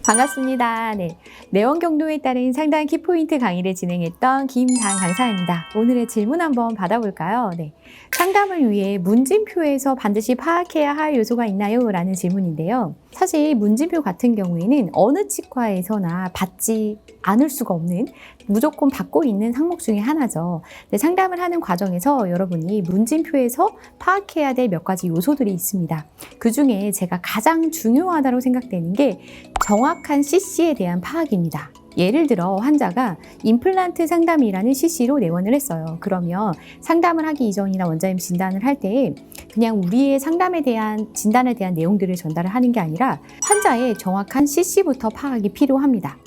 반갑습니다. 네, 내원 경로에 따른 상담 키포인트 강의를 진행했던 김당 강사입니다. 오늘의 질문 한번 받아볼까요? 네, 상담을 위해 문진표에서 반드시 파악해야 할 요소가 있나요? 라는 질문인데요. 사실 문진표 같은 경우에는 어느 치과에서나 받지 않을 수가 없는, 무조건 받고 있는 항목 중에 하나죠. 네, 상담을 하는 과정에서 여러분이 문진표에서 파악해야 될 몇 가지 요소들이 있습니다. 그 중에 제가 가장 중요하다고 생각되는 게 정확한 CC에 대한 파악입니다. 예를 들어 환자가 임플란트 상담이라는 CC로 내원을 했어요. 그러면 상담을 하기 이전이나 원장님 진단을 할 때 그냥 우리의 상담에 대한 진단에 대한 내용들을 전달을 하는 게 아니라 환자의 정확한 CC부터 파악이 필요합니다.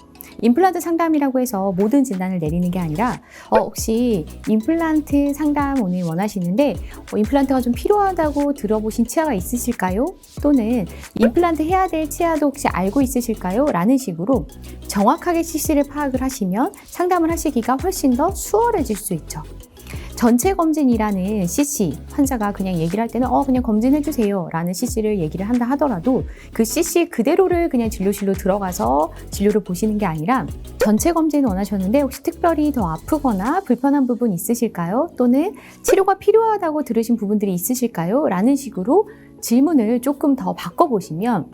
임플란트 상담이라고 해서 모든 진단을 내리는 게 아니라 혹시 임플란트 상담 오늘 원하시는데 임플란트가 좀 필요하다고 들어보신 치아가 있으실까요? 또는 임플란트 해야 될 치아도 혹시 알고 있으실까요? 라는 식으로 정확하게 CC를 파악을 하시면 상담을 하시기가 훨씬 더 수월해질 수 있죠. 전체 검진이라는 CC, 환자가 그냥 얘기를 할 때는 그냥 검진해주세요 라는 CC를 얘기를 한다 하더라도 그 CC 그대로를 그냥 진료실로 들어가서 진료를 보시는 게 아니라 전체 검진을 원하셨는데 혹시 특별히 더 아프거나 불편한 부분 있으실까요? 또는 치료가 필요하다고 들으신 부분들이 있으실까요? 라는 식으로 질문을 조금 더 바꿔보시면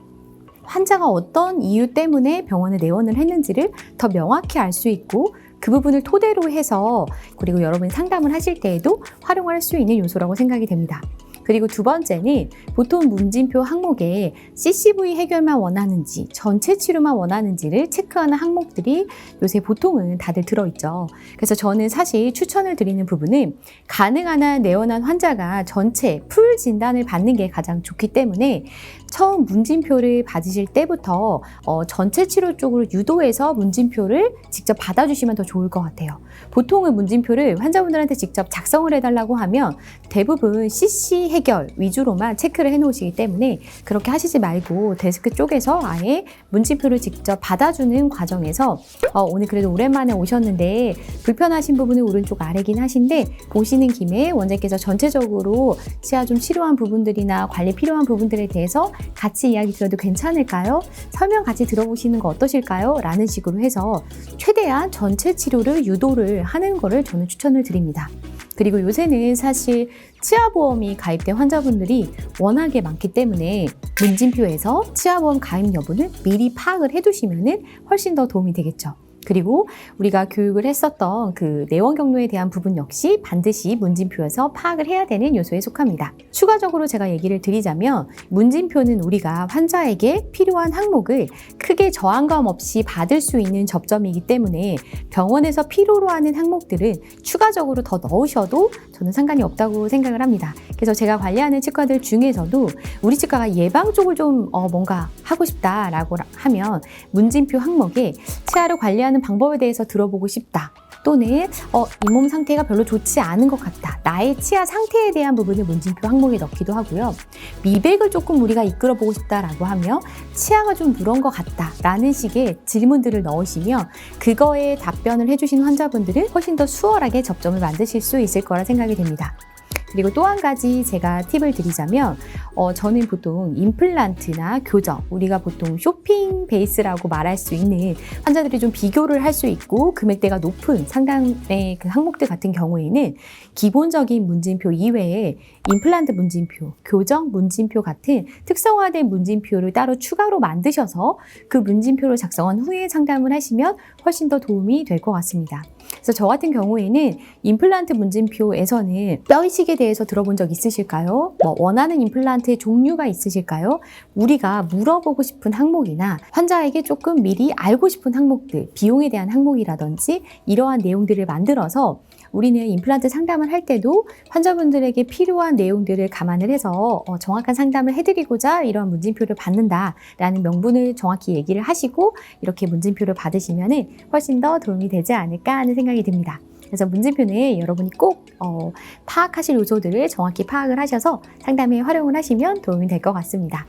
환자가 어떤 이유 때문에 병원에 내원을 했는지를 더 명확히 알 수 있고 그 부분을 토대로 해서 그리고 여러분이 상담을 하실 때에도 활용할 수 있는 요소라고 생각이 됩니다. 그리고 두 번째는 보통 문진표 항목에 CCV 해결만 원하는지 전체 치료만 원하는지를 체크하는 항목들이 요새 보통은 다들 들어있죠. 그래서 저는 사실 추천을 드리는 부분은 가능한 한 내원한 환자가 전체 풀 진단을 받는 게 가장 좋기 때문에 처음 문진표를 받으실 때부터 전체 치료 쪽으로 유도해서 문진표를 직접 받아주시면 더 좋을 것 같아요. 보통은 문진표를 환자분들한테 직접 작성을 해달라고 하면 대부분 CC 해결 위주로만 체크를 해놓으시기 때문에 그렇게 하시지 말고 데스크 쪽에서 아예 문진표를 직접 받아주는 과정에서 오늘 그래도 오랜만에 오셨는데 불편하신 부분은 오른쪽 아래긴 하신데 보시는 김에 원장님께서 전체적으로 치아 좀 치료한 부분들이나 관리 필요한 부분들에 대해서 같이 이야기 들어도 괜찮을까요? 설명 같이 들어보시는 거 어떠실까요? 라는 식으로 해서 최대한 전체 치료를 유도를 하는 거를 저는 추천을 드립니다. 그리고 요새는 사실 치아보험이 가입된 환자분들이 워낙에 많기 때문에 문진표에서 치아보험 가입 여부는 미리 파악을 해두시면 훨씬 더 도움이 되겠죠. 그리고 우리가 교육을 했었던 그 내원 경로에 대한 부분 역시 반드시 문진표에서 파악을 해야 되는 요소에 속합니다. 추가적으로 제가 얘기를 드리자면 문진표는 우리가 환자에게 필요한 항목을 크게 저항감 없이 받을 수 있는 접점이기 때문에 병원에서 필요로 하는 항목들은 추가적으로 더 넣으셔도 저는 상관이 없다고 생각을 합니다. 그래서 제가 관리하는 치과들 중에서도 우리 치과가 예방 쪽을 좀 뭔가 하고 싶다라고 하면 문진표 항목에 치아를 관리하는 방법에 대해서 들어보고 싶다. 또는 잇몸 상태가 별로 좋지 않은 것 같다. 나의 치아 상태에 대한 부분을 문진표 항목에 넣기도 하고요. 미백을 조금 우리가 이끌어보고 싶다라고 하면 치아가 좀 누런 것 같다 라는 식의 질문들을 넣으시면 그거에 답변을 해주신 환자분들은 훨씬 더 수월하게 접점을 만드실 수 있을 거라 생각이 됩니다. 그리고 또 한 가지 제가 팁을 드리자면 저는 보통 임플란트나 교정, 우리가 보통 쇼핑 베이스라고 말할 수 있는 환자들이 좀 비교를 할 수 있고 금액대가 높은 상담의 그 항목들 같은 경우에는 기본적인 문진표 이외에 임플란트 문진표, 교정 문진표 같은 특성화된 문진표를 따로 추가로 만드셔서 그 문진표를 작성한 후에 상담을 하시면 훨씬 더 도움이 될 것 같습니다. 그래서 저 같은 경우에는 임플란트 문진표에서는 뼈 이식에 대해서 들어본 적 있으실까요? 원하는 임플란트의 종류가 있으실까요? 우리가 물어보고 싶은 항목이나 환자에게 조금 미리 알고 싶은 항목들, 비용에 대한 항목이라든지 이러한 내용들을 만들어서 우리는 임플란트 상담을 할 때도 환자분들에게 필요한 내용들을 감안을 해서 정확한 상담을 해드리고자 이러한 문진표를 받는다라는 명분을 정확히 얘기를 하시고 이렇게 문진표를 받으시면 훨씬 더 도움이 되지 않을까 하는 생각이 듭니다. 그래서 문진표는 여러분이 꼭 파악하실 요소들을 정확히 파악을 하셔서 상담에 활용을 하시면 도움이 될 것 같습니다.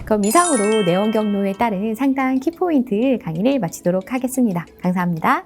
그럼 이상으로 내원 경로에 따른 상담 키포인트 강의를 마치도록 하겠습니다. 감사합니다.